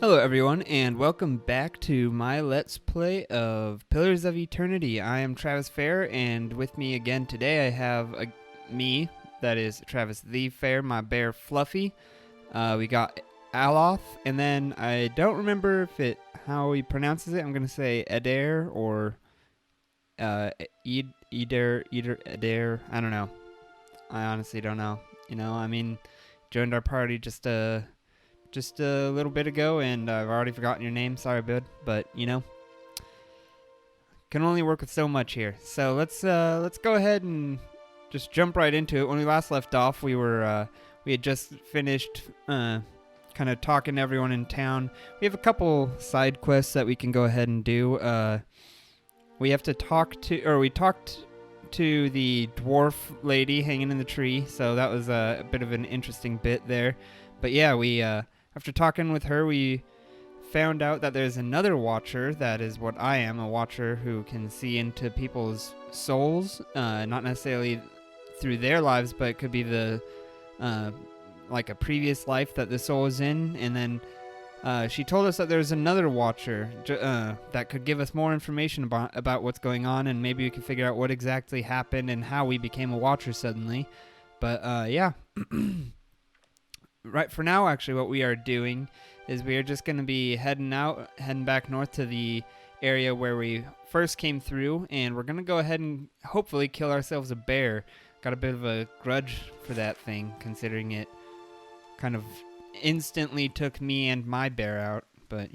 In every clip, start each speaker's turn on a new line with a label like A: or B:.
A: Hello everyone, and welcome back to my Let's Play of Pillars of Eternity. I am Travis Fair, and with me again today I have me, that is Travis the Fair, my bear Fluffy. We got Aloth, and then I don't remember how he pronounces it. I'm going to say Adair or Adair. I don't know. I honestly don't know. Joined our party just a little bit ago, and I've already forgotten your name. Sorry, bud, but can only work with so much here. So let's go ahead and just jump right into it. When we last left off, we had just finished kind of talking to everyone in town. We have a couple side quests that we can go ahead and do. We talked to the dwarf lady hanging in the tree, so that was a bit of an interesting bit there. But yeah, after talking with her, we found out that there's another watcher that is what I am, a watcher who can see into people's souls, not necessarily through their lives, but it could be like a previous life that the soul is in. And then she told us that there's another watcher that could give us more information about what's going on, and maybe we can figure out what exactly happened and how we became a watcher suddenly. But yeah. Right for now, actually, what we are doing is we are just going to be heading back north to the area where we first came through, and we're going to go ahead and hopefully kill ourselves a bear. Got a bit of a grudge for that thing, considering it kind of instantly took me and my bear out, but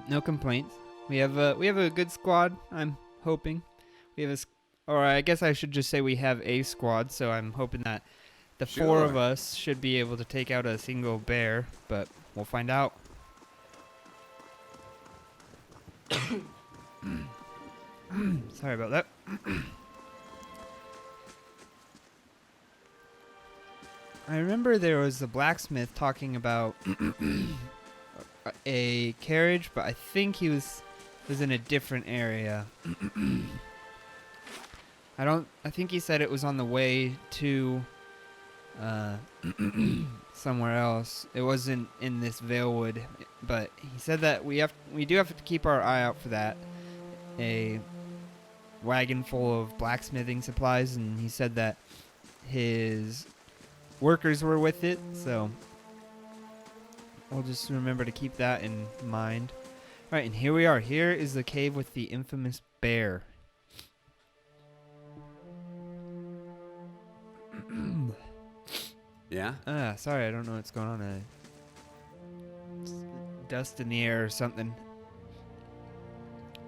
A: no complaints. We have a good squad, I'm hoping. Or I guess I should just say we have a squad, so I'm hoping that the four of us should be able to take out a single bear, but we'll find out. Sorry about that. I remember there was a blacksmith talking about a carriage, but I think he was in a different area. I think he said it was on the way to somewhere else. It wasn't in this Valewood, but he said that we do have to keep our eye out for that. A wagon full of blacksmithing supplies, and he said that his workers were with it, so we'll just remember to keep that in mind. Alright, and here we are. Here is the cave with the infamous bear.
B: Yeah?
A: Sorry, I don't know what's going on. Dust in the air or something.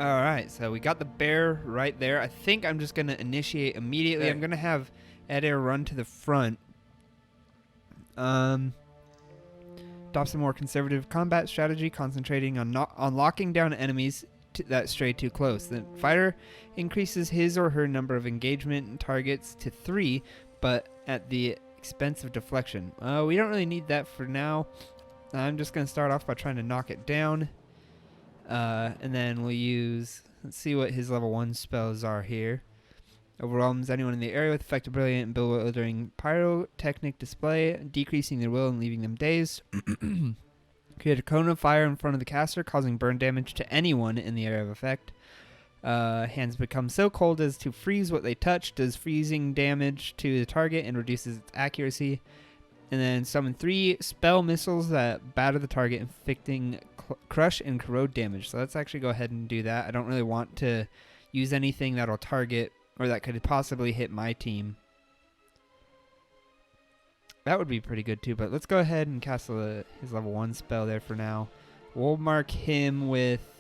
A: Alright, so we got the bear right there. I think I'm just going to initiate immediately.
B: Hey.
A: I'm going to have Adair run to the front. Adopt some more conservative combat strategy, concentrating on locking down enemies that stray too close. The fighter increases his or her number of engagement targets to 3, but at the expense of deflection. We don't really need that for now. I'm just going to start off by trying to knock it down. And then we'll use... Let's see what his level 1 spells are here. Overwhelms anyone in the area with effective, brilliant, and bewildering pyrotechnic display, decreasing their will and leaving them dazed. Create a cone of fire in front of the caster, causing burn damage to anyone in the area of effect. Hands become so cold as to freeze what they touch, does freezing damage to the target and reduces its accuracy. And then summon 3 spell missiles that batter the target, inflicting crush and corrode damage. So let's actually go ahead and do that. I don't really want to use anything that'll target or that could possibly hit my team. That would be pretty good too, but let's go ahead and cast his level 1 spell there for now. We'll mark him with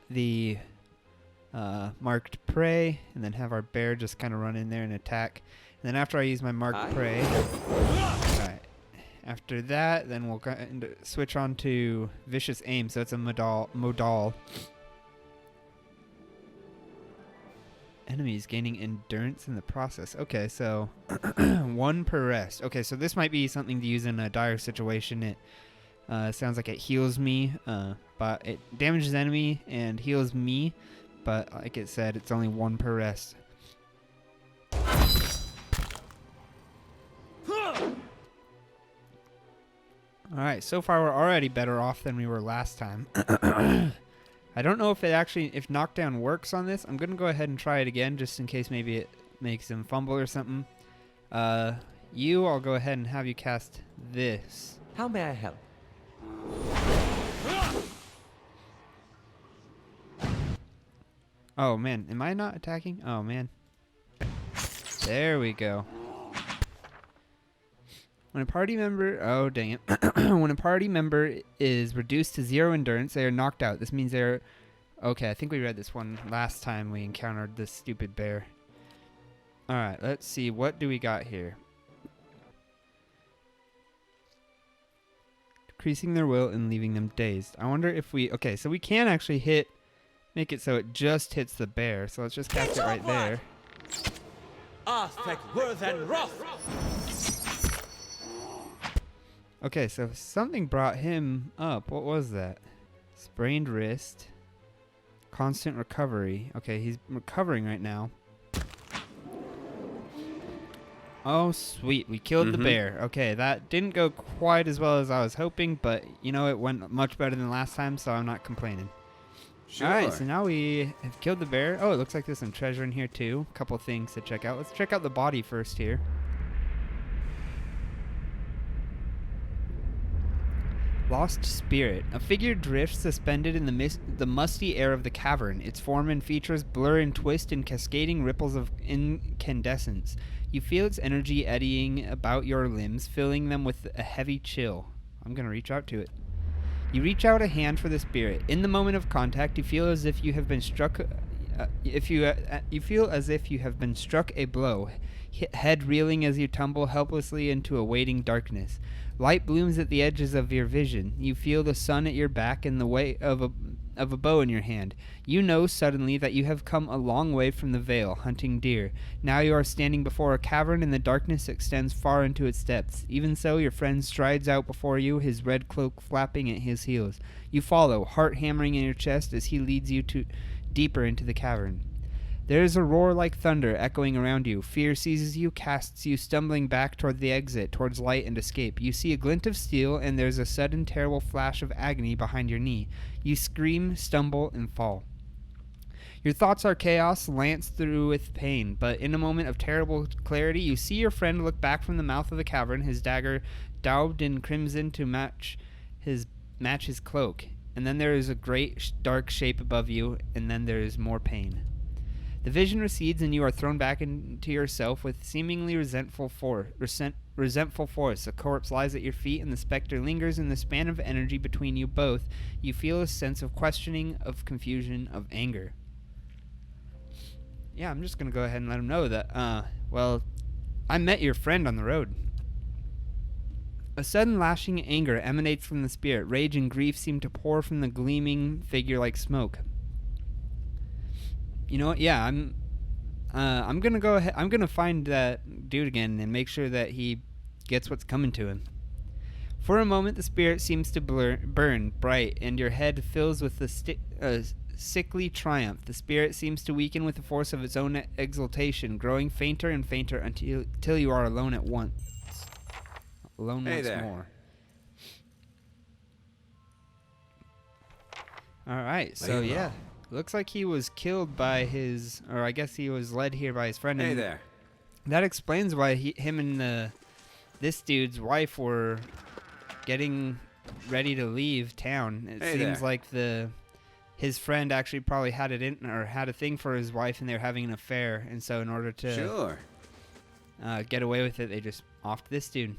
A: the marked prey, and then have our bear just kind of run in there and attack. And then after I use my marked prey, alright, after that, then we'll switch on to vicious aim, so it's a modal. Enemies gaining endurance in the process. Okay, so 1 per rest. Okay, so this might be something to use in a dire situation. It sounds like it heals me, but it damages enemy and heals me. But like it said, it's only 1 per rest. Alright, so far we're already better off than we were last time. I don't know if if knockdown works on this. I'm going to go ahead and try it again just in case maybe it makes him fumble or something. I'll go ahead and have you cast this.
B: How may I help?
A: Oh man, am I not attacking? Oh man. There we go. When a party member, oh dang it. When a party member is reduced to 0 endurance, they are knocked out. This means they're, okay, I think we read this one last time we encountered this stupid bear. Alright, let's see, what do we got here? Decreasing their will and leaving them dazed. I wonder if we, okay, so we can actually make it so it just hits the bear. So let's just cast it right there. Okay, so something brought him up. What was that? Sprained wrist. Constant recovery. Okay, he's recovering right now. Oh, sweet. We killed the bear. Okay, that didn't go quite as well as I was hoping, but, you know, it went much better than last time, so I'm not complaining.
B: Sure.
A: Alright, so now we have killed the bear. Oh, it looks like there's some treasure in here, too. A couple things to check out. Let's check out the body first here. Lost spirit. A figure drifts suspended in the musty air of the cavern. Its form and features blur and twist in cascading ripples of incandescence. You feel its energy eddying about your limbs, filling them with a heavy chill. I'm going to reach out to it. You reach out a hand for the spirit. In the moment of contact, you feel as if you have been struck. You feel as if you have been struck a blow, head reeling as you tumble helplessly into a waiting darkness. Light blooms at the edges of your vision. You feel the sun at your back and the weight of a bow in your hand. You know suddenly that you have come a long way from the vale, hunting deer. Now you are standing before a cavern and the darkness extends far into its depths. Even so, your friend strides out before you, his red cloak flapping at his heels. You follow, heart hammering in your chest as he leads you deeper into the cavern. There is a roar like thunder echoing around you. Fear seizes you, casts you stumbling back toward the exit, towards light and escape. You see a glint of steel, and there's a sudden terrible flash of agony behind your knee. You scream, stumble, and fall. Your thoughts are chaos, lanced through with pain, but in a moment of terrible clarity, you see your friend look back from the mouth of the cavern, his dagger daubed in crimson to match his cloak. And then there is a great dark shape above you, and then there is more pain. The vision recedes and you are thrown back into yourself with seemingly resentful force. A corpse lies at your feet and the specter lingers in the span of energy between you both. You feel a sense of questioning, of confusion, of anger. Yeah, I'm just going to go ahead and let him know that, well, I met your friend on the road. A sudden lashing anger emanates from the spirit. Rage and grief seem to pour from the gleaming figure like smoke. You know what? Yeah, I'm gonna go ahead. I'm gonna find that dude again and make sure that he gets what's coming to him. For a moment, the spirit seems to burn bright, and your head fills with the sickly triumph. The spirit seems to weaken with the force of its own exultation, growing fainter and fainter until you are alone at once. Alone once more. All right, so yeah. Looks like he was killed by or I guess he was led here by his friend.
B: Hey there.
A: That explains why him and this dude's wife were getting ready to leave town. It seems like his friend actually probably had a thing for his wife, and they were having an affair. And so in order to get away with it, they just offed this dude.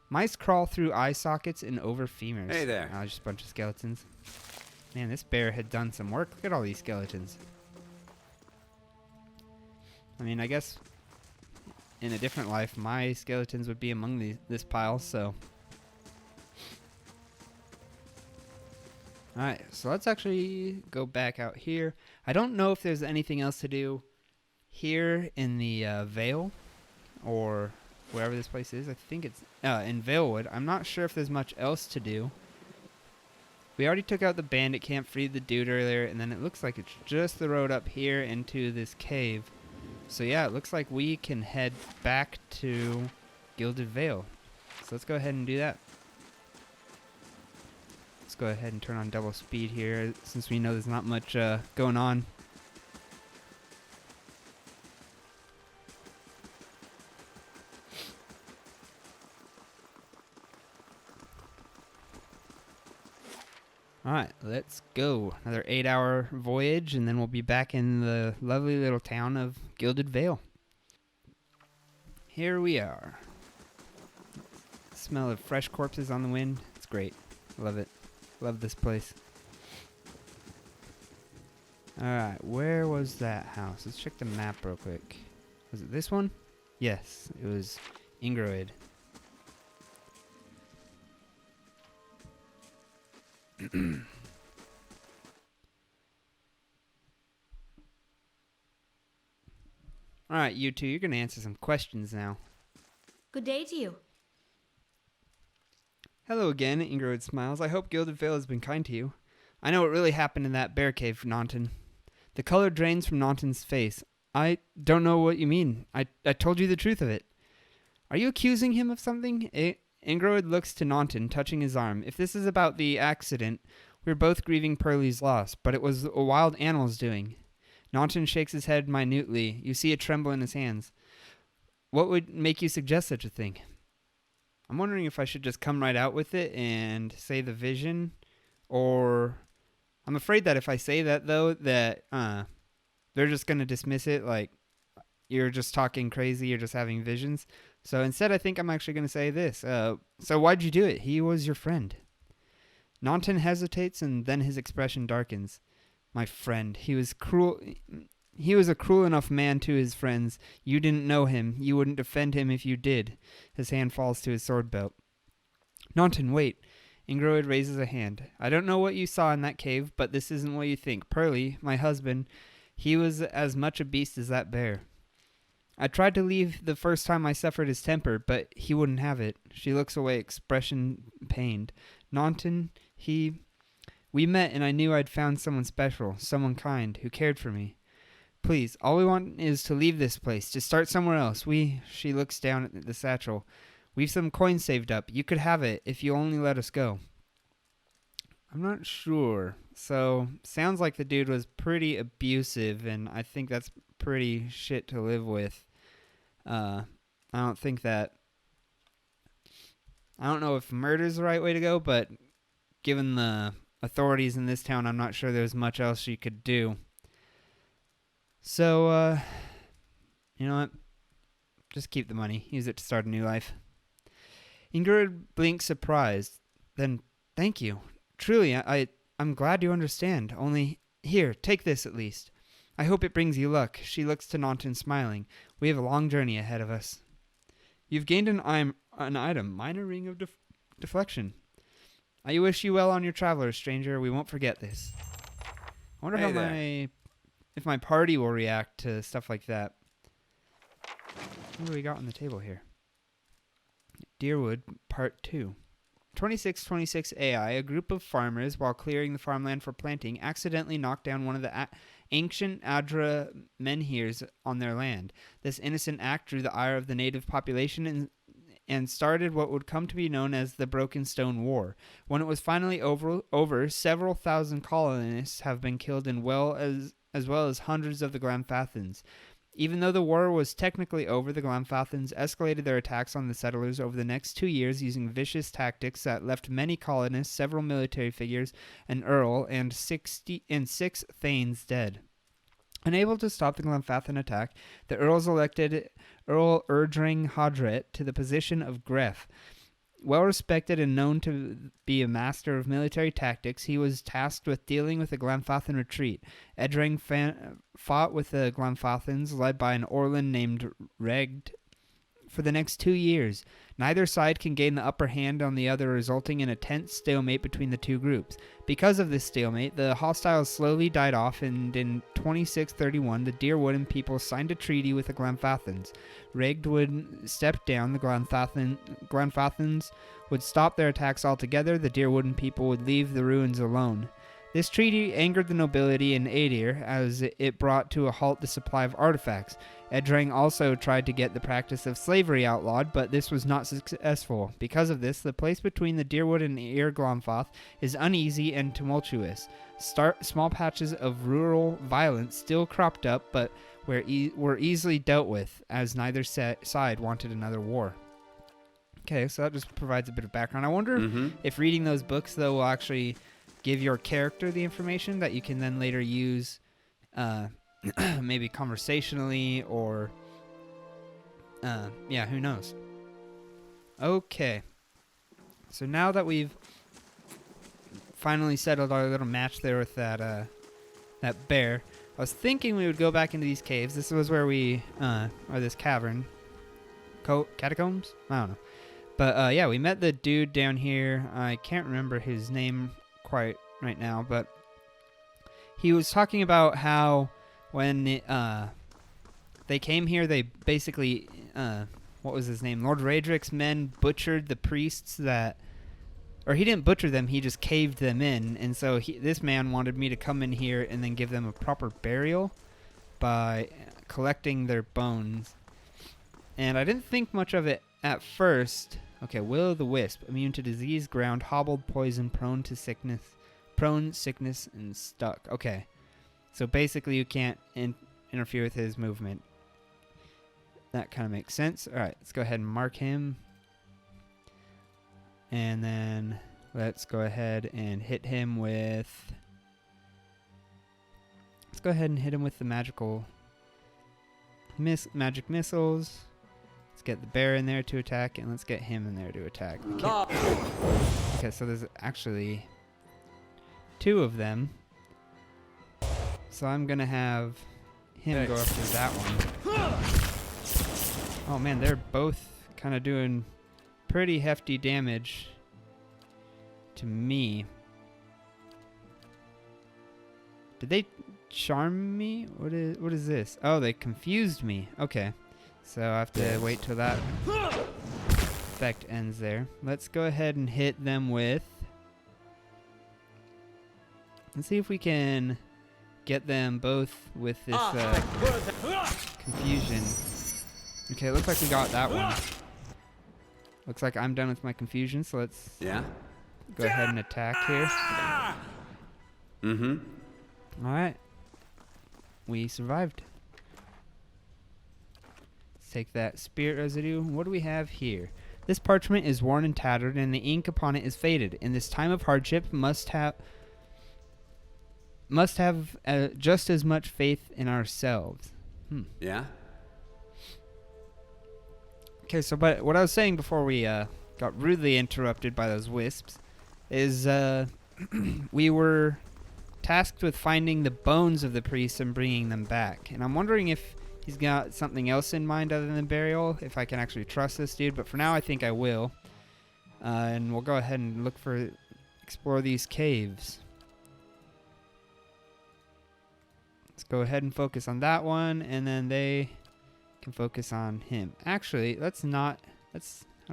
A: Mice crawl through eye sockets and over femurs.
B: Hey there.
A: Just a bunch of skeletons. Man, this bear had done some work. Look at all these skeletons. I mean, I guess in a different life, my skeletons would be among this pile, so. Alright, so let's actually go back out here. I don't know if there's anything else to do here in the Vale, or wherever this place is. I think it's in Valewood. I'm not sure if there's much else to do. We already took out the bandit camp, freed the dude earlier, and then it looks like it's just the road up here into this cave. So yeah, it looks like we can head back to Gilded Vale. So let's go ahead and do that. go ahead and turn on double speed here since we know there's not much going on. Alright, let's go. Another 8-hour voyage, and then we'll be back in the lovely little town of Gilded Vale. Here we are. Smell of fresh corpses on the wind. It's great. Love it. Love this place. Alright, where was that house? Let's check the map real quick. Was it this one? Yes, it was Ingroid. Alright, you two, you're going to answer some questions now.
B: Good day to you.
A: Hello again, Ingroid smiles. I hope Gilded Vale has been kind to you. I know what really happened in that bear cave, Naunton. The color drains from Naunton's face. I don't know what you mean. I told you the truth of it. Are you accusing him of something? Ingroid looks to Naunton, touching his arm. If this is about the accident, we're both grieving Pearlie's loss, but it was a wild animal's doing. Naunton shakes his head minutely. You see a tremble in his hands. What would make you suggest such a thing? I'm wondering if I should just come right out with it and say the vision, or I'm afraid that if I say that, though, that they're just going to dismiss it like you're just talking crazy, you're just having visions. So instead, I think I'm actually going to say this. So why'd you do it? He was your friend. Naunton hesitates, and then his expression darkens. My friend. He was cruel. He was a cruel enough man to his friends. You didn't know him. You wouldn't defend him if you did. His hand falls to his sword belt. Naunton, wait. Ingroid raises a hand. I don't know what you saw in that cave, but this isn't what you think. Pearlie, my husband, he was as much a beast as that bear. I tried to leave the first time I suffered his temper, but he wouldn't have it. She looks away, expression pained. Naunton, we met and I knew I'd found someone special, someone kind, who cared for me. Please, all we want is to leave this place, to start somewhere else. She looks down at the satchel. We've some coins saved up. You could have it if you only let us go. I'm not sure. So, sounds like the dude was pretty abusive, and I think that's pretty shit to live with. I don't know if murder's the right way to go, but given the authorities in this town, I'm not sure there's much else you could do. So, you know what? Just keep the money. Use it to start a new life. Ingrid blinks surprised. Then, thank you. Truly, I'm glad you understand. Only, here, take this at least. I hope it brings you luck. She looks to Naunton, smiling. We have a long journey ahead of us. You've gained an item. Minor ring of deflection. I wish you well on your travels, stranger. We won't forget this. I wonder if my party will react to stuff like that. What do we got on the table here? Deerwood, Part 2. 2626 AI, a group of farmers, while clearing the farmland for planting, accidentally knocked down one of the ancient Adra menhirs on their land. This innocent act drew the ire of the native population and started what would come to be known as the Broken Stone War. When it was finally over, several thousand colonists have been killed as well as hundreds of the Glamfathans. Even though the war was technically over, the Glamfathans escalated their attacks on the settlers over the next 2 years using vicious tactics that left many colonists, several military figures, an earl, and 6 thanes dead. Unable to stop the Glamfathan attack, the earls elected Earl Erdring Hadret to the position of Gref. Well respected and known to be a master of military tactics, he was tasked with dealing with the Glamfathan retreat. Edring fought with the Glamfathans, led by an Orlan named Regd, for the next 2 years. Neither side can gain the upper hand on the other, resulting in a tense stalemate between the two groups. Because of this stalemate, the hostiles slowly died off, and in 2631, the Deerwooden people signed a treaty with the Glamfathans. Regd would step down, the Glamfathans would stop their attacks altogether, the Deerwooden people would leave the ruins alone. This treaty angered the nobility in Adir as it brought to a halt the supply of artifacts. Edrang also tried to get the practice of slavery outlawed, but this was not successful. Because of this, the place between the Deerwood and Ir Glomfoth is uneasy and tumultuous. Small patches of rural violence still cropped up, but were easily dealt with, as neither side wanted another war. Okay, so that just provides a bit of background. I wonder if reading those books, though, will actually give your character the information that you can then later use maybe conversationally or yeah, who knows. Okay, so now that we've finally settled our little match there with that bear, I was thinking we would go back into these caves. This was where we or this cavern, catacombs, I don't know, but yeah, we met the dude down here. I can't remember his name quite right now, but he was talking about how when they came here, they basically what was his name, Lord Raedric's men butchered the priests that, or he didn't butcher them, he just caved them in, and so this man wanted me to come in here and then give them a proper burial by collecting their bones. And I didn't think much of it at first. Okay, Will-o'-the-Wisp, immune to disease, ground, hobbled, poison, prone, sickness, and stuck. Okay, so basically you can't interfere with his movement. That kind of makes sense. All right, let's go ahead and mark him. And then let's go ahead and hit him with... Let's go ahead and hit him with the magic missiles. Let's get the bear in there to attack, and let's get him in there to attack. Okay, so there's actually 2 of them. So I'm going to have him go after that one. Oh man, they're both kind of doing pretty hefty damage to me. Did they charm me? What is this? Oh, they confused me. Okay. So I have to wait till that effect ends there. Let's go ahead and hit them with... Let's see if we can get them both with this confusion. Okay, it looks like we got that one. Looks like I'm done with my confusion, so let's go ahead and attack here. Alright. We survived. Let's take that spirit residue. What do we have here? This parchment is worn and tattered, and the ink upon it is faded. In this time of hardship, must have just as much faith in ourselves.
C: Yeah?
A: Okay, so but what I was saying before we got rudely interrupted by those wisps is we were tasked with finding the bones of the priests and bringing them back. And I'm wondering if he's got something else in mind other than burial, if I can actually trust this dude. But for now, I think I will. And we'll go ahead and explore these caves. Let's go ahead and focus on that one, and then they can focus on him. Actually, how do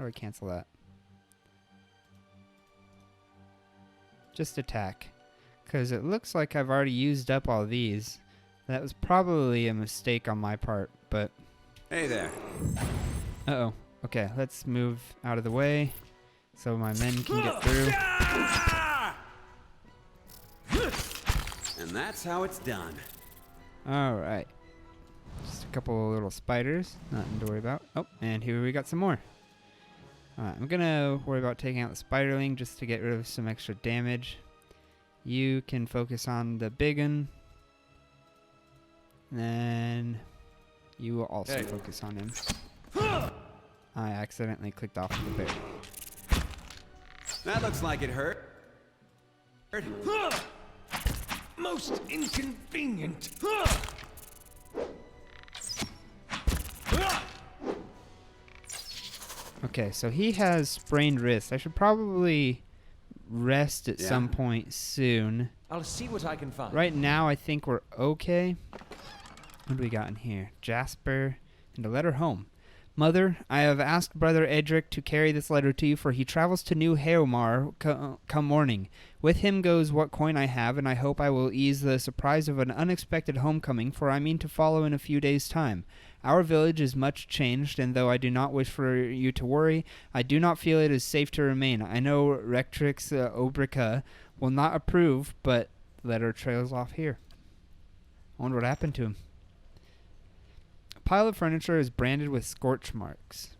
A: I cancel that? Just attack. Because it looks like I've already used up all these. That was probably a mistake on my part, but...
C: Hey there.
A: Uh-oh. Okay, let's move out of the way so my men can get through.
C: And that's how it's done.
A: Alright. Just a couple little spiders. Nothing to worry about. Oh, and here we got some more. Alright, I'm gonna worry about taking out the spiderling just to get rid of some extra damage. You can focus on the big one. And then you will also focus on him. I accidentally clicked off the bear.
C: That looks like it hurt.
D: Most inconvenient.
A: Okay, so he has sprained wrists. I should probably rest at some point soon.
D: I'll see what I can find.
A: Right now, I think we're okay. What do we got in here? Jasper and a letter home. Mother, I have asked Brother Edric to carry this letter to you, for he travels to New Heomar come morning. With him goes what coin I have, and I hope I will ease the surprise of an unexpected homecoming, for I mean to follow in a few days' time. Our village is much changed, and though I do not wish for you to worry, I do not feel it is safe to remain. I know Rectrix Obrica will not approve, but the letter trails off here. I wonder what happened to him. Pile of furniture is branded with scorch marks.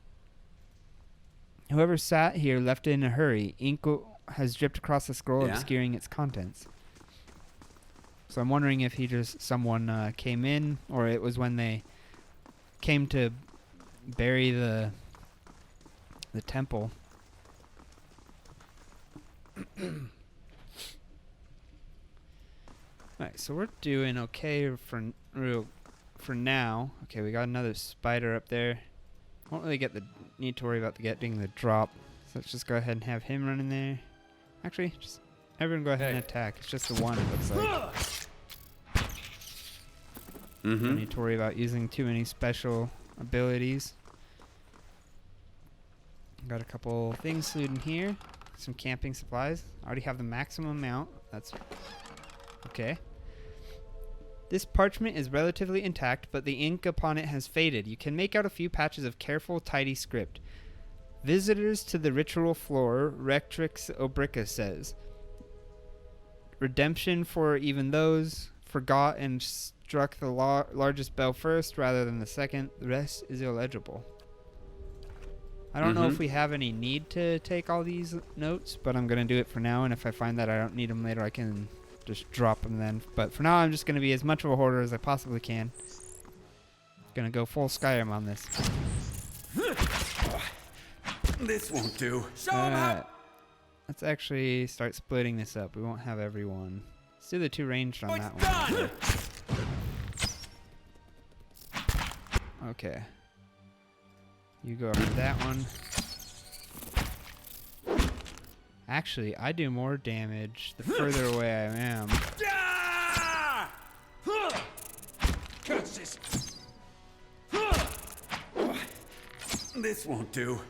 A: Whoever sat here left it in a hurry. Ink has dripped across the scroll, obscuring its contents. So I'm wondering if someone came in, or it was when they came to bury the temple. Alright, so we're doing okay for now. Okay, we got another spider up there. Won't really need to worry about getting the drop. So let's just go ahead and have him run in there. Actually, just everyone go ahead and attack. It's just the one, it looks like. Don't need to worry about using too many special abilities. Got a couple things looted in here. Some camping supplies. I already have the maximum amount. That's okay. This parchment is relatively intact, but the ink upon it has faded. You can make out a few patches of careful, tidy script. Visitors to the ritual floor, Rectrix Obrica says. Redemption for even those forgot and struck the largest bell first rather than the second. The rest is illegible. I don't know if we have any need to take all these notes, but I'm going to do it for now, and if I find that I don't need them later, I can just drop them then. But for now, I'm just going to be as much of a hoarder as I possibly can. Going to go full Skyrim on this.
C: This won't do.
A: Let's actually start splitting this up. We won't have everyone. Let's do the two ranged on that one. Okay. You go over that one. Actually, I do more damage the further away I am.
D: Curses!
C: This won't do.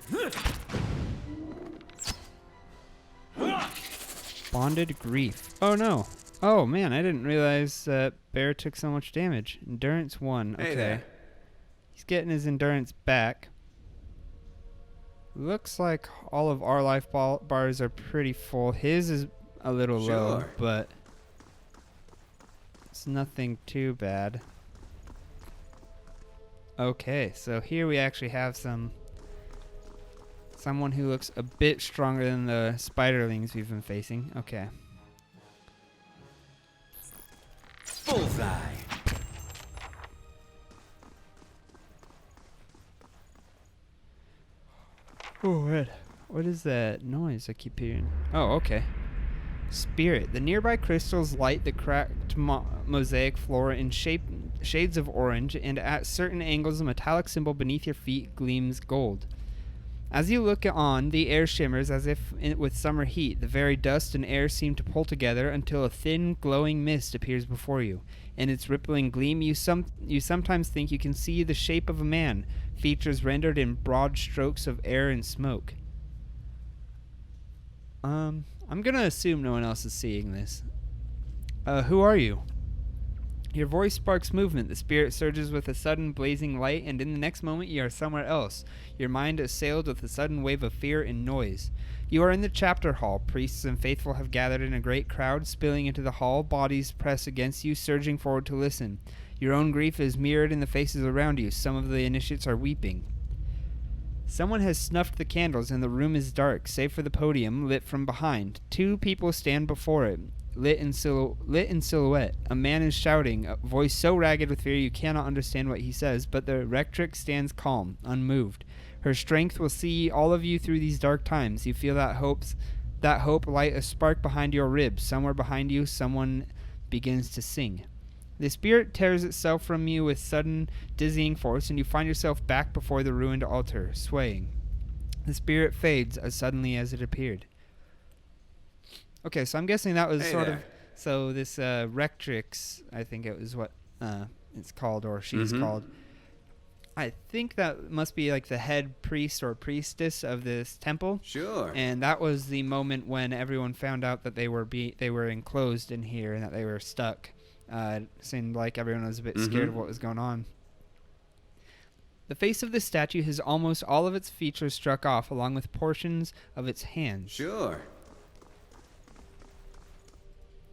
A: Bonded Grief. Oh no. Oh man, I didn't realize that Bear took so much damage. Endurance 1. Okay.
C: Hey there.
A: He's getting his endurance back. Looks like all of our life bars are pretty full. His is a little low, but it's nothing too bad. Okay, so here we actually have someone who looks a bit stronger than the spiderlings we've been facing. Okay.
C: Bullseye.
A: Oh, what is that noise I keep hearing? Oh, okay. Spirit. The nearby crystals light the cracked mosaic floor in shades of orange, and at certain angles a metallic symbol beneath your feet gleams gold. As you look on, the air shimmers as if with summer heat. The very dust and air seem to pull together until a thin, glowing mist appears before you. In its rippling gleam, you sometimes think you can see the shape of a man, features rendered in broad strokes of air and smoke. I'm gonna assume no one else is seeing this. Who are you? Your voice sparks movement. The spirit surges with a sudden blazing light, and in the next moment you are somewhere else. Your mind assailed with a sudden wave of fear and noise. You are in the chapter hall. Priests and faithful have gathered in a great crowd, spilling into the hall. Bodies press against you, surging forward to listen. Your own grief is mirrored in the faces around you. Some of the initiates are weeping. Someone has snuffed the candles, and the room is dark, save for the podium, lit from behind. Two people stand before it, lit in silhouette. A man is shouting, a voice so ragged with fear you cannot understand what he says, but the rectrix stands calm, unmoved. Her strength will see all of you through these dark times. You feel that hope light a spark behind your ribs. Somewhere behind you, someone begins to sing. The spirit tears itself from you with sudden, dizzying force, and you find yourself back before the ruined altar, swaying. The spirit fades as suddenly as it appeared. Okay, so I'm guessing that was so this Rectrix, I think it was what it's called, or she's called. I think that must be like the head priest or priestess of this temple.
C: Sure.
A: And that was the moment when everyone found out that they were enclosed in here and that they were stuck. Seemed like everyone was a bit scared of what was going on. The face of the statue has almost all of its features struck off, along with portions of its hands.
C: Sure.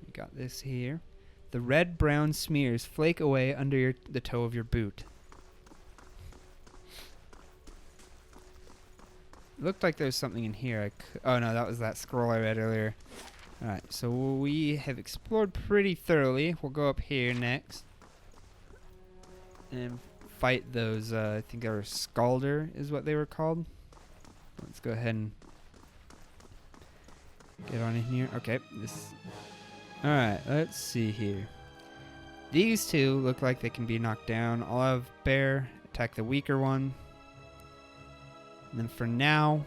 A: We got this here. The red-brown smears flake away under the toe of your boot. Looked like there's something in here. Oh no, that was that scroll I read earlier. Alright, so we have explored pretty thoroughly. We'll go up here next. And fight those, I think they were Scalder is what they were called. Let's go ahead and get on in here. Okay, Alright, let's see here. These two look like they can be knocked down. I'll have Bear attack the weaker one. And then for now,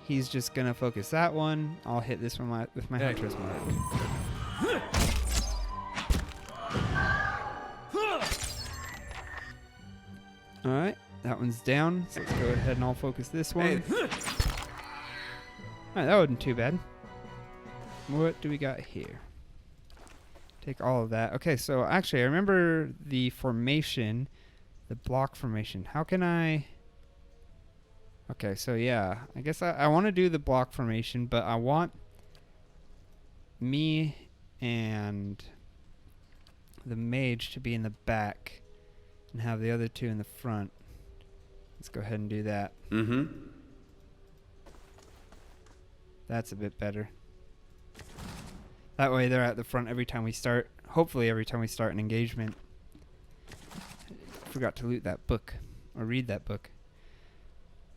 A: he's just going to focus that one. I'll hit this one with my Hunter's Mark. Alright, that one's down. So let's go ahead and I'll focus this one. Alright, that wasn't too bad. What do we got here? Take all of that. Okay, so actually, I remember the formation, the block formation. How can I... Okay, so yeah, I guess I want to do the block formation, but I want me and the mage to be in the back and have the other two in the front. Let's go ahead and do that. That's a bit better. That way they're at the front every time we start, hopefully every time we start an engagement. Forgot to loot that book, or read that book.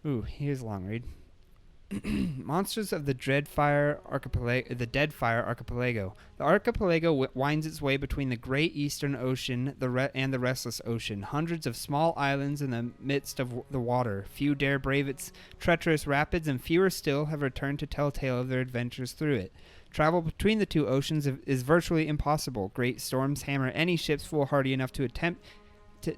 A: Ooh, here's a long read. Monsters of the Deadfire Archipelago. The archipelago winds its way between the Great Eastern Ocean and the Restless Ocean. Hundreds of small islands in the midst of the water. Few dare brave its treacherous rapids, and fewer still have returned to tell tale of their adventures through it. Travel between the two oceans is virtually impossible. Great storms hammer any ships foolhardy enough to attempt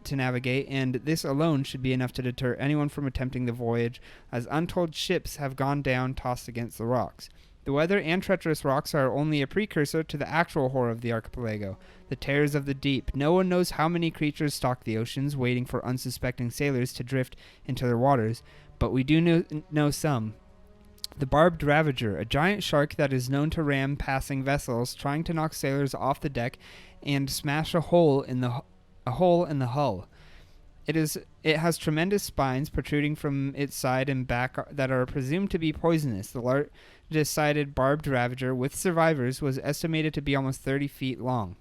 A: to navigate, and this alone should be enough to deter anyone from attempting the voyage, as untold ships have gone down tossed against the rocks. The weather and treacherous rocks are only a precursor to the actual horror of the archipelago, the terrors of the deep. No one knows how many creatures stalk the oceans, waiting for unsuspecting sailors to drift into their waters, but we do know some. The barbed ravager, a giant shark that is known to ram passing vessels, trying to knock sailors off the deck and smash a hole in the hull. It has tremendous spines protruding from its side and back that are presumed to be poisonous. The largest-sided barbed ravager with survivors was estimated to be almost 30 feet long.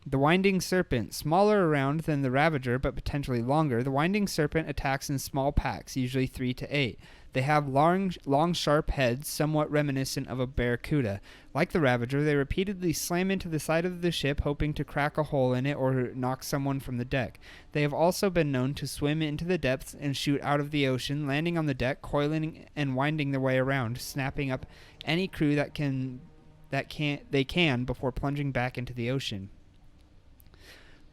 A: The winding serpent, smaller around than the ravager but potentially longer, the winding serpent attacks in small packs, usually 3 to 8. They have long, sharp heads, somewhat reminiscent of a barracuda. Like the ravager, they repeatedly slam into the side of the ship, hoping to crack a hole in it or knock someone from the deck. They have also been known to swim into the depths and shoot out of the ocean, landing on the deck, coiling and winding their way around, snapping up any crew they can before plunging back into the ocean.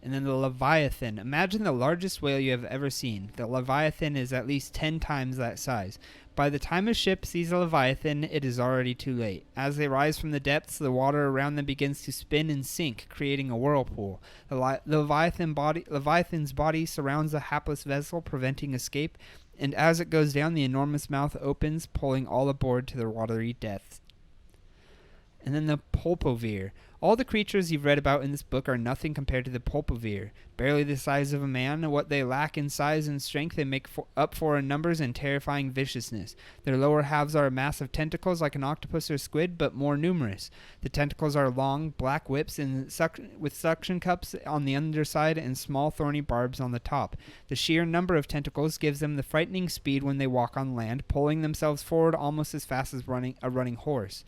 A: And then the Leviathan. Imagine the largest whale you have ever seen. The Leviathan is at least 10 times that size. By the time a ship sees a Leviathan, it is already too late. As they rise from the depths, the water around them begins to spin and sink, creating a whirlpool. The Leviathan's body surrounds the hapless vessel, preventing escape, and as it goes down, the enormous mouth opens, pulling all aboard to their watery deaths. And then the Pulpovere. All the creatures you've read about in this book are nothing compared to the Pulpovere. Barely the size of a man, what they lack in size and strength they make up for in numbers and terrifying viciousness. Their lower halves are a mass of tentacles like an octopus or squid, but more numerous. The tentacles are long, black whips with suction cups on the underside and small thorny barbs on the top. The sheer number of tentacles gives them the frightening speed when they walk on land, pulling themselves forward almost as fast as a running horse.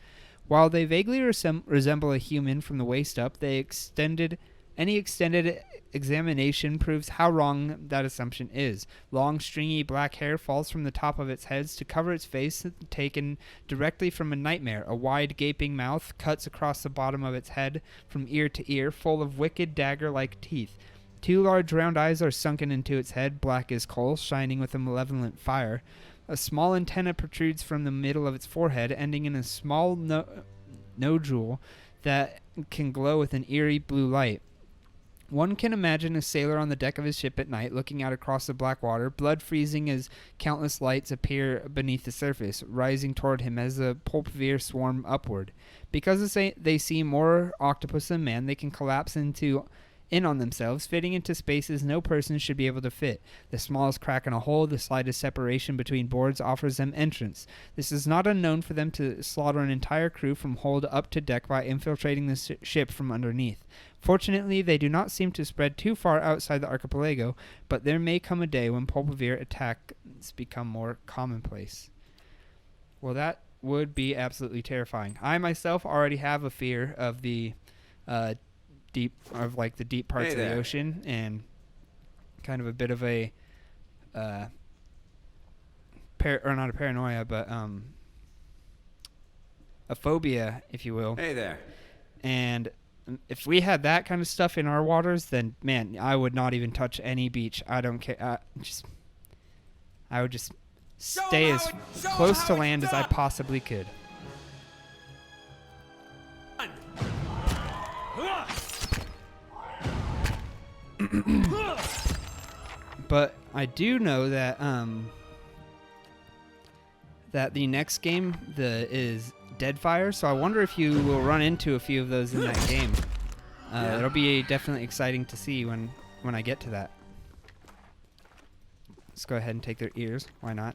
A: While they vaguely resemble a human from the waist up, any extended examination proves how wrong that assumption is. Long, stringy black hair falls from the top of its heads to cover its face, taken directly from a nightmare. A wide, gaping mouth cuts across the bottom of its head from ear to ear, full of wicked, dagger-like teeth. 2 large round eyes are sunken into its head, black as coal, shining with a malevolent fire. A small antenna protrudes from the middle of its forehead, ending in a small nodule that can glow with an eerie blue light. One can imagine a sailor on the deck of his ship at night, looking out across the black water, blood freezing as countless lights appear beneath the surface, rising toward him as the pulpvir swarm upward. Because they see more octopus than man, they can collapse in on themselves, fitting into spaces no person should be able to fit. The smallest crack in a hole, the slightest separation between boards offers them entrance. This is not unknown for them to slaughter an entire crew from hold up to deck by infiltrating the ship from underneath. Fortunately, they do not seem to spread too far outside the archipelago, but there may come a day when pulpvir attacks become more commonplace. Well, that would be absolutely terrifying. I myself already have a fear of the deep parts of the ocean, and kind of a bit of a not a paranoia, but a phobia, if you will.
C: Hey there.
A: And if we had that kind of stuff in our waters, then man, I would not even touch any beach. I don't care. I would just stay as close to land as I possibly could. But I do know that that the next game is Deadfire, so I wonder if you will run into a few of those in that game. It'll be definitely exciting to see when I get to that. Let's go ahead and take their ears. Why not?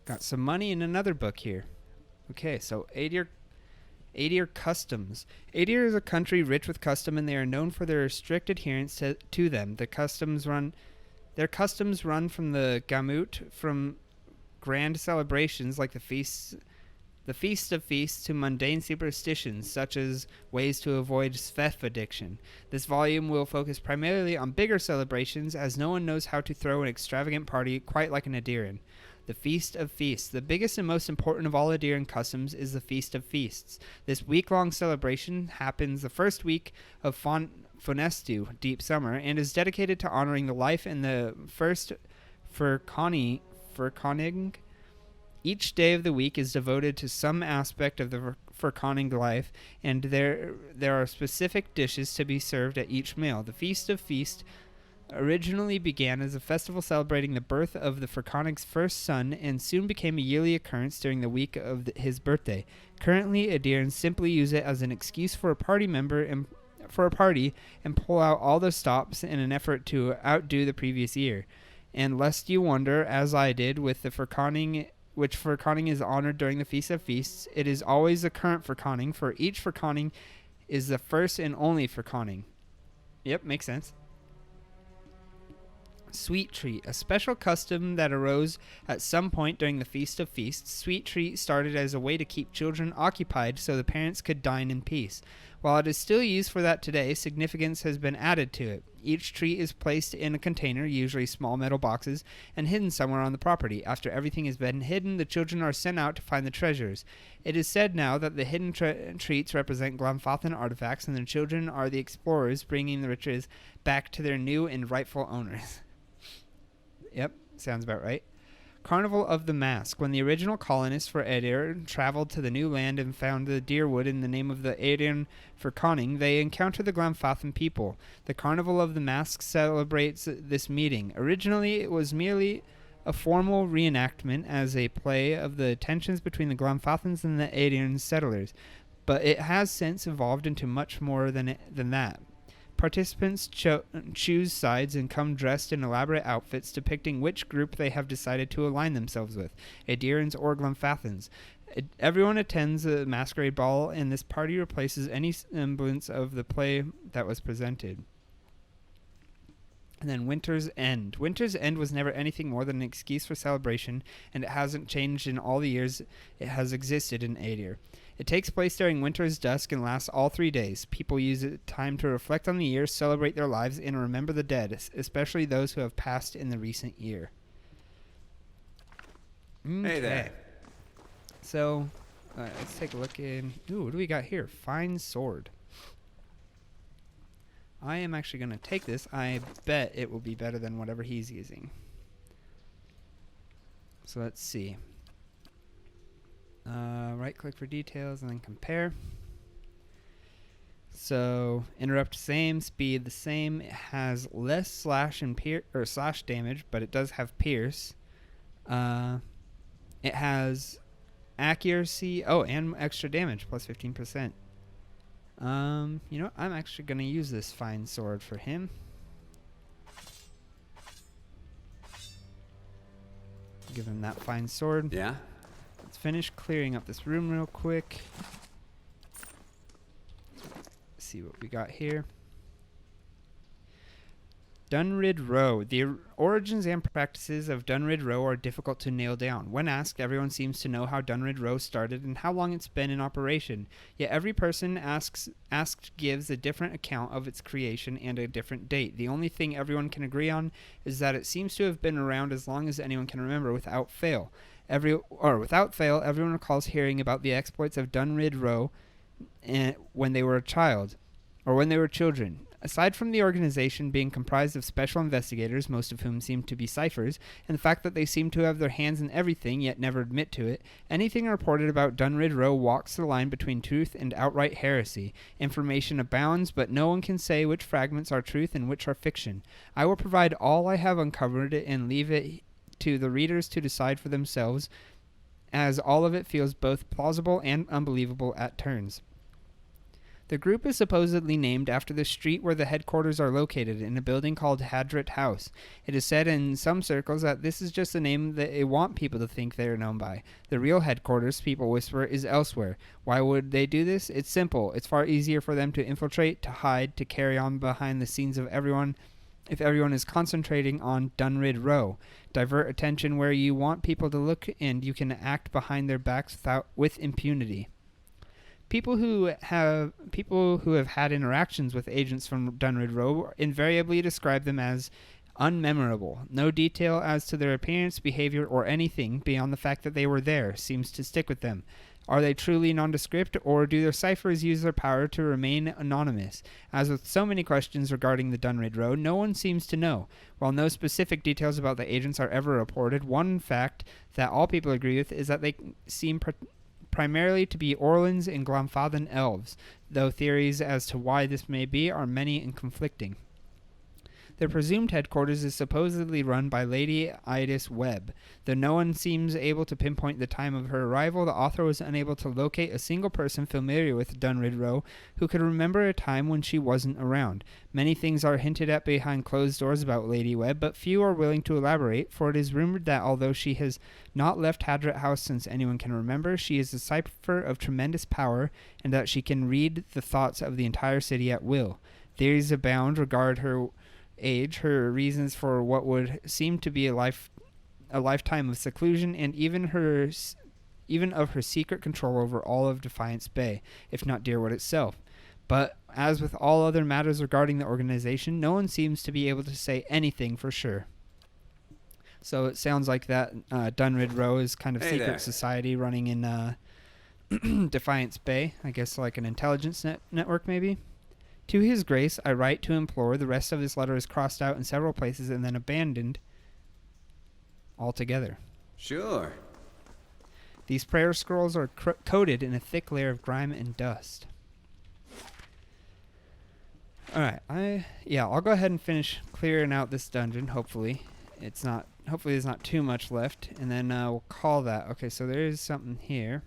A: Got some money in another book here. Okay, so Adir customs. Adir is a country rich with custom, and they are known for their strict adherence to them. Their customs run from the gamut, from grand celebrations like the Feast of Feasts, to mundane superstitions such as ways to avoid Sveth addiction. This volume will focus primarily on bigger celebrations, as no one knows how to throw an extravagant party quite like an Adiran. The Feast of Feasts. The biggest and most important of all Adiran customs is the Feast of Feasts. This week-long celebration happens the first week of Fonestu, deep summer, and is dedicated to honoring the life and the first Furconing. Each day of the week is devoted to some aspect of the Furconing life, and there are specific dishes to be served at each meal. The Feast of Feast originally began as a festival celebrating the birth of the Furconing's first son, and soon became a yearly occurrence during the week of his birthday. Currently, Adirans simply use it as an excuse for a party and pull out all the stops in an effort to outdo the previous year. And lest you wonder, as I did, with the Furconing, which Furconing is honored during the Feast of Feasts, it is always the current Furconing, for each Furconing is the first and only Furconing. Yep, makes sense. Sweet Treat, a special custom that arose at some point during the Feast of Feasts. Sweet Treat started as a way to keep children occupied so the parents could dine in peace. While it is still used for that today, significance has been added to it. Each treat is placed in a container, usually small metal boxes, and hidden somewhere on the property. After everything has been hidden, the children are sent out to find the treasures. It is said now that the hidden treats represent Glamfathan artifacts, and the children are the explorers bringing the riches back to their new and rightful owners. Yep, sounds about right. Carnival of the Mask. When the original colonists for Adir traveled to the new land and found the deerwood in the name of the Adiran Furconing, they encountered the Glamfathan people. The Carnival of the Mask celebrates this meeting. Originally, it was merely a formal reenactment as a play of the tensions between the Glamfathans and the Adiran settlers, but it has since evolved into much more than that. Participants choose sides and come dressed in elaborate outfits depicting which group they have decided to align themselves with, Adirans or Glamfathans. Everyone attends a masquerade ball, and this party replaces any semblance of the play that was presented. And then Winter's End. Winter's End was never anything more than an excuse for celebration, and it hasn't changed in all the years it has existed in Adir. It takes place during winter's dusk and lasts all 3 days. People use it time to reflect on the year, celebrate their lives, and remember the dead, especially those who have passed in the recent year. Okay.
C: Hey there.
A: So, Alright, let's take a look in. Ooh, what do we got here? Fine sword. I am actually going to take this. I bet it will be better than whatever he's using. So let's see. Right click for details and then compare. So interrupt same, speed the same. It has less slash and slash damage, but it does have pierce. It has accuracy. Oh, and extra damage plus 15%. You know what? I'm actually gonna use this fine sword for him. Give him that fine sword.
C: Yeah?
A: Let's finish clearing up this room real quick. See what we got here. Dunrid Row. The origins and practices of Dunrid Row are difficult to nail down. When asked, everyone seems to know how Dunrid Row started and how long it's been in operation. Yet every person asked gives a different account of its creation and a different date. The only thing everyone can agree on is that it seems to have been around as long as anyone can remember without fail. Without fail, everyone recalls hearing about the exploits of Dunrid Row when they were a child, or when they were children. Aside from the organization being comprised of special investigators, most of whom seem to be ciphers, and the fact that they seem to have their hands in everything yet never admit to it, anything reported about Dunrid Row walks the line between truth and outright heresy. Information abounds, but no one can say which fragments are truth and which are fiction. I will provide all I have uncovered and leave it to the readers to decide for themselves, as all of it feels both plausible and unbelievable at turns. The group is supposedly named after the street where the headquarters are located, in a building called Hadrit House. It is said in some circles that this is just a name that they want people to think they are known by. The real headquarters, people whisper, is elsewhere. Why would they do this? It's simple. It's far easier for them to infiltrate, to hide, to carry on behind the scenes of everyone, if everyone is concentrating on Dunrid Row. Divert attention where you want people to look, and you can act behind their backs with impunity. People who have had interactions with agents from Dunrid Row invariably describe them as unmemorable. No detail as to their appearance, behavior, or anything beyond the fact that they were there seems to stick with them. Are they truly nondescript, or do their ciphers use their power to remain anonymous? As with so many questions regarding the Dunrid Row, no one seems to know. While no specific details about the agents are ever reported, one fact that all people agree with is that they seem primarily to be Orlans and Glamfathan elves, though theories as to why this may be are many and conflicting. Their presumed headquarters is supposedly run by Lady Idis Webb. Though no one seems able to pinpoint the time of her arrival, the author was unable to locate a single person familiar with Dunrid Row who could remember a time when she wasn't around. Many things are hinted at behind closed doors about Lady Webb, but few are willing to elaborate, for it is rumored that although she has not left Hadrat House since anyone can remember, she is a cipher of tremendous power, and that she can read the thoughts of the entire city at will. Theories abound regarding her age, her reasons for what would seem to be a lifetime of seclusion, and even of her secret control over all of Defiance Bay, if not Deerwood itself. But as with all other matters regarding the organization, no one seems to be able to say anything for sure. So it sounds like that Dunrid Row is kind of secret society running in Defiance Bay. I guess like an intelligence network maybe. To His Grace, I write to implore. The rest of this letter is crossed out in several places and then abandoned altogether.
C: Sure.
A: These prayer scrolls are coated in a thick layer of grime and dust. Alright, I'll go ahead and finish clearing out this dungeon, hopefully. Hopefully there's not too much left, and then we'll call that. Okay, so there is something here.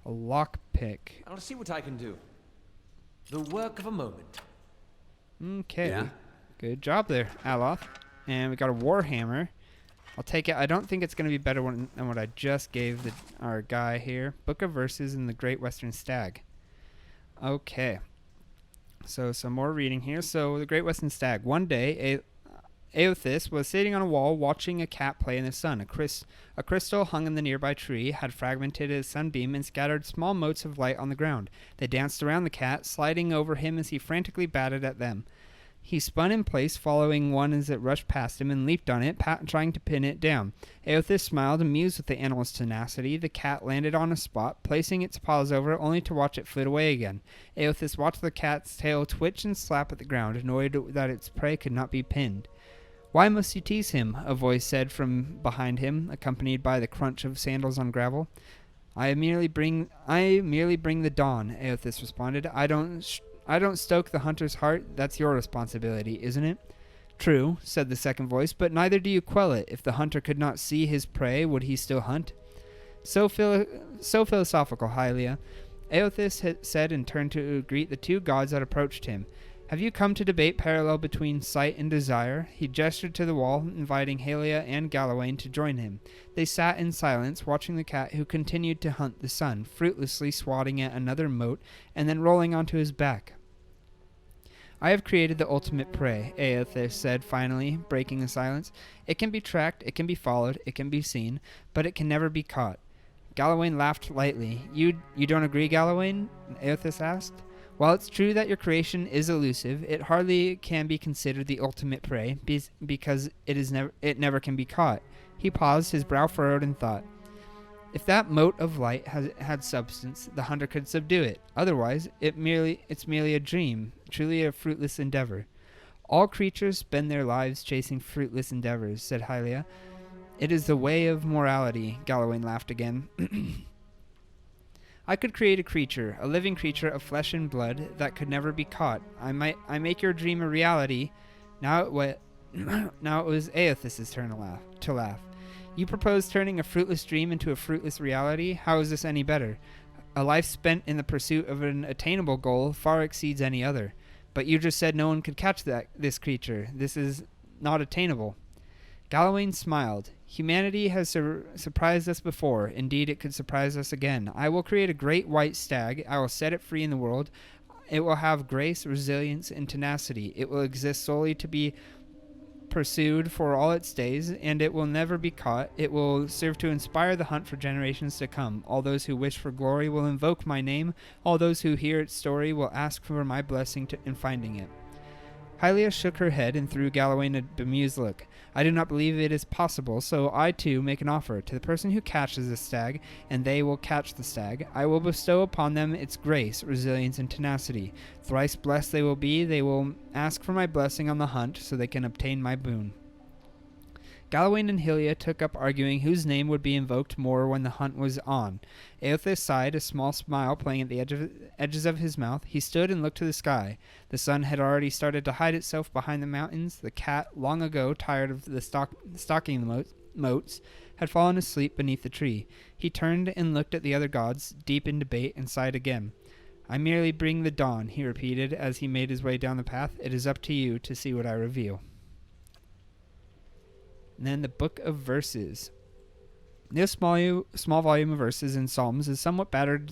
A: A lockpick.
D: I'll see what I can do. The work of a moment.
A: Okay.
C: Yeah.
A: Good job there, Aloth. And we got a warhammer. I'll take it. I don't think it's going to be better than what I just gave our guy here. Book of Verses in the Great Western Stag. Okay. So some more reading here. So the Great Western Stag. One day, Aothis was sitting on a wall watching a cat play in the sun. A crystal hung in the nearby tree had fragmented a sunbeam and scattered small motes of light on the ground. They danced around the cat, sliding over him as he frantically batted at them. He spun in place, following one as it rushed past him, and leaped on it, trying to pin it down. Aothis smiled, amused with the animal's tenacity. The cat landed on a spot, placing its paws over it, only to watch it flit away again. Aothis watched the cat's tail twitch and slap at the ground, annoyed that its prey could not be pinned. "Why must you tease him?" a voice said from behind him, accompanied by the crunch of sandals on gravel. I merely bring the dawn," Aothis responded. I don't stoke the hunter's heart. That's your responsibility, isn't it?" "True," said the second voice, "but neither do you quell it. If the hunter could not see his prey, would he still hunt?" So philosophical, Hylia," Aothis said, and turned to greet the two gods that approached him. "Have you come to debate parallel between sight and desire?" He gestured to the wall, inviting Hylia and Galawain to join him. They sat in silence, watching the cat, who continued to hunt the sun, fruitlessly swatting at another mote and then rolling onto his back. "I have created the ultimate prey," Aothis said, finally, breaking the silence. "It can be tracked, it can be followed, it can be seen, but it can never be caught." Galawain laughed lightly. You don't agree, Galawain?" Aothis asked. "While it's true that your creation is elusive, it hardly can be considered the ultimate prey, because it never can be caught." He paused, his brow furrowed in thought. "If that mote of light had substance, the hunter could subdue it. Otherwise, it's merely a dream, truly a fruitless endeavor." "All creatures spend their lives chasing fruitless endeavors," said Hylia. "It is the way of morality." Galawain laughed again. "I could create a creature, a living creature of flesh and blood that could never be caught. I make your dream a reality." Now it was Aothis's turn to laugh. "You propose turning a fruitless dream into a fruitless reality? How is this any better? A life spent in the pursuit of an attainable goal far exceeds any other. But you just said no one could catch this creature. This is not attainable." Galawain smiled. "Humanity has surprised us before. Indeed, it could surprise us again. I will create a great white stag. I will set it free in the world. It will have grace, resilience, and tenacity. It will exist solely to be pursued for all its days, and it will never be caught. It will serve to inspire the hunt for generations to come. All those who wish for glory will invoke my name. All those who hear its story will ask for my blessing in finding it." Hylia shook her head and threw Galawain a bemused look. "I do not believe it is possible, so I too make an offer. To the person who catches the stag, and they will catch the stag, I will bestow upon them its grace, resilience, and tenacity. Thrice blessed they will be. They will ask for my blessing on the hunt, so they can obtain my boon." Galawain and Hylia took up arguing whose name would be invoked more when the hunt was on. Aothis sighed, a small smile playing at the edges of his mouth. He stood and looked to the sky. The sun had already started to hide itself behind the mountains. The cat, long ago tired of stalking the motes, had fallen asleep beneath the tree. He turned and looked at the other gods, deep in debate, and sighed again. "I merely bring the dawn," he repeated as he made his way down the path. "It is up to you to see what I reveal." And then the Book of Verses. This small volume of verses in Psalms is somewhat battered,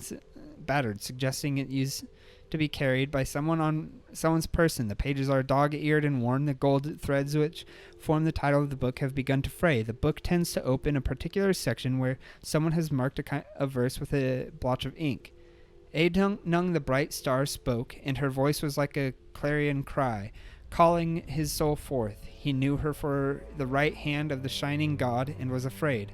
A: suggesting it used to be carried by someone's person. The pages are dog-eared and worn. The gold threads which form the title of the book have begun to fray. The book tends to open a particular section where someone has marked a verse with a blotch of ink. Adnung the bright star spoke, and her voice was like a clarion cry, calling his soul forth. He knew her for the right hand of the shining god and was afraid.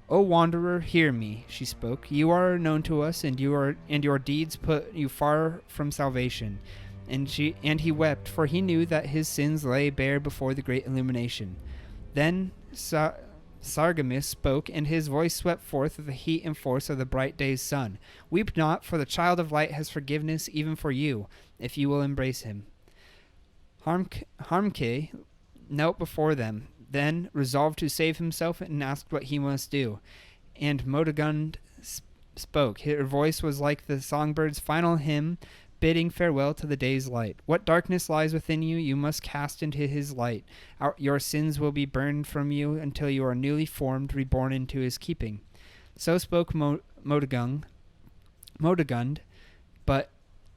A: "O wanderer, hear me," she spoke. "You are known to us, and your deeds put you far from salvation." And he wept, for he knew that his sins lay bare before the great illumination. Then Sargamis spoke, and his voice swept forth with the heat and force of the bright day's sun. "Weep not, for the child of light has forgiveness even for you, if you will embrace him." Harmke knelt before them, then resolved to save himself and asked what he must do. And Modegund spoke. Her voice was like the songbird's final hymn, bidding farewell to the day's light. "What darkness lies within you, you must cast into his light. Your sins will be burned from you until you are newly formed, reborn into his keeping." So spoke Modegund, but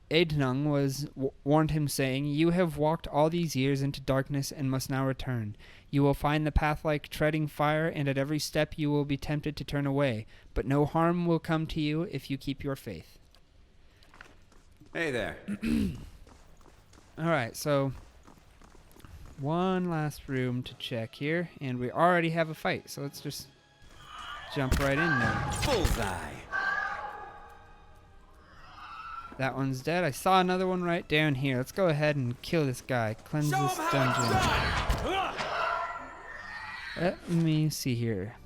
A: Adnung warned him, saying, "You have walked all these years into darkness and must now return. You will find the path like treading fire, and at every step you will be tempted to turn away. But no harm will come to you if you keep your faith."
C: Hey there.
A: All right, so one last room to check here, and we already have a fight, so let's just jump right in there.
C: Bullseye.
A: That one's dead. I saw another one right down here. Let's go ahead and kill this guy. Cleanse this dungeon. Let me see here.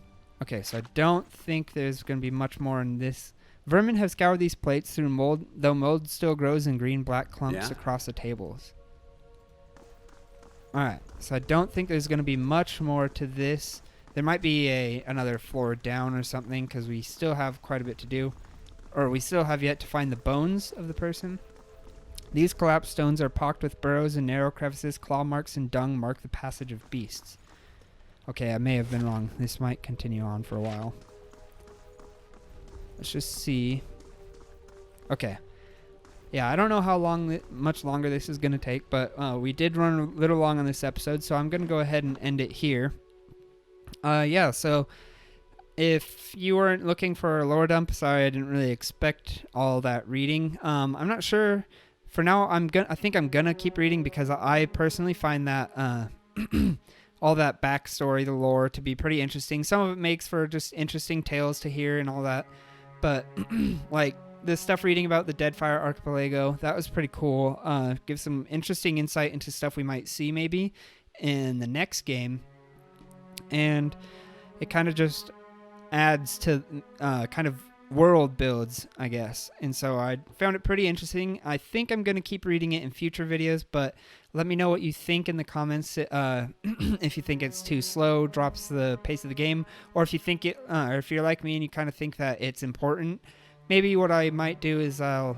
A: Okay, so I don't think there's going to be much more in this. Vermin have scoured these plates through mold, though mold still grows in green-black clumps across the tables. Alright, so I don't think there's going to be much more to this. There might be another floor down or something, because we still have quite a bit to do. Or we still have yet to find the bones of the person. These collapsed stones are pocked with burrows and narrow crevices. Claw marks and dung mark the passage of beasts. Okay, I may have been wrong. This might continue on for a while. Let's just see. Okay. Yeah, I don't know how much longer this is going to take, but we did run a little long on this episode, so I'm going to go ahead and end it here. Yeah, so if you weren't looking for a lore dump, sorry, I didn't really expect all that reading. I'm not sure. For now, I think I'm gonna keep reading because I personally find that all that backstory, the lore, to be pretty interesting. Some of it makes for just interesting tales to hear and all that, but like the stuff reading about the Deadfire Archipelago, that was pretty cool. Gives some interesting insight into stuff we might see maybe in the next game, and it kind of just adds to kind of world builds, I guess. And so I found it pretty interesting. I think I'm going to keep reading it in future videos, but let me know what you think in the comments. If you think it's too slow, drops the pace of the game, or if you think it, or if you're like me and you kind of think that it's important, maybe what I might do is I'll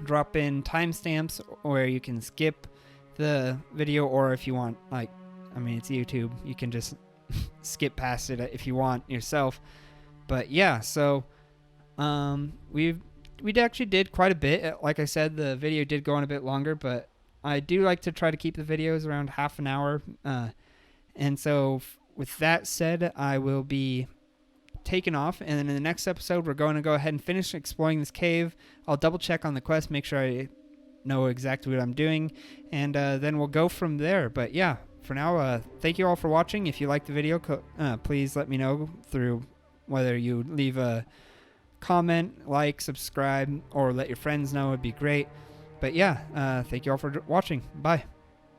A: drop in timestamps where you can skip the video, or if you want, like, I mean, it's YouTube, you can just skip past it if you want yourself. But yeah, so we actually did quite a bit. Like I said, the video did go on a bit longer, but I do like to try to keep the videos around half an hour. And so with that said, I will be taking off, and then in the next episode we're going to go ahead and finish exploring this cave. I'll double check on the quest, make sure I know exactly what I'm doing, and then we'll go from there. But yeah, for now, thank you all for watching. If you liked the video, please let me know through whether you leave a comment, like, subscribe, or let your friends know. It'd be great. But yeah, thank you all for watching. Bye.